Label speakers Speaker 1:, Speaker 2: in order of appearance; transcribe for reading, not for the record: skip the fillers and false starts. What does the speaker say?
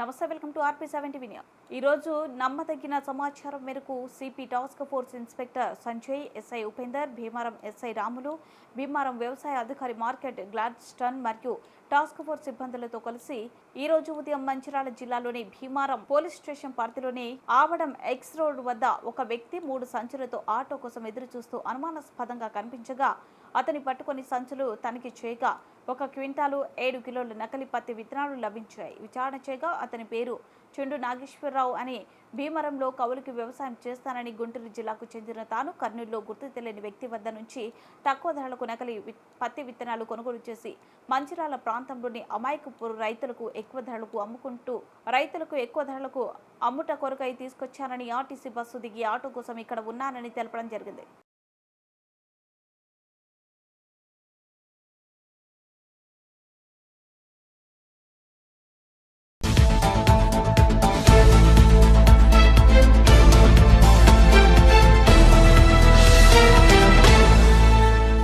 Speaker 1: నమస్తే, welcome to RP7 TV news. ఈ రోజు నమ్మదగిన సమాచారం మేరకు CP task force inspector Sanjay, SI Upender, Bheemaram SI Ramulu, Bheemaram వ్యవసాయ అధికారి మార్కెట్ గ్లాడ్స్టన్ మరియు టాస్క్ ఫోర్స్ సిబ్బందులతో కలిసి ఈ రోజు ఉదయం మంచిర్యాల జిల్లాలోని భీమారం పోలీస్ స్టేషన్ పరిధిలోని ఆవడం ఎక్స్ రోడ్ వద్ద ఒక వ్యక్తి 3 సంచులతో ఆటో కోసం ఎదురు చూస్తూ అనుమానాస్పదంగా కనిపించగా అతని పట్టుకొని సంచులు తనిఖీ చేయగా 1 క్వింటాలు 7 కిలోల నకిలీ పత్తి విత్తనాలు లభించాయి. విచారణ చేయగా అతని పేరు చెండు నాగేశ్వరరావు అని, భీమరంలో కౌలుకి వ్యవసాయం చేస్తానని గుంటూరు జిల్లాకు చెందిన తాను కర్నూలులో గుర్తు తెలియని వ్యక్తి వద్ద నుంచి తక్కువ ధరలకు నకిలీ పత్తి విత్తనాలు కొనుగోలు చేసి మంచిర్యాల ప్రాంతంలోని అమాయకపు రైతులకు ఎక్కువ ధరలకు అమ్ముట కొరకై తీసుకొచ్చానని, ఆర్టీసీ బస్సు దిగి ఆటో కోసం ఇక్కడ ఉన్నానని తెలపడం జరిగింది.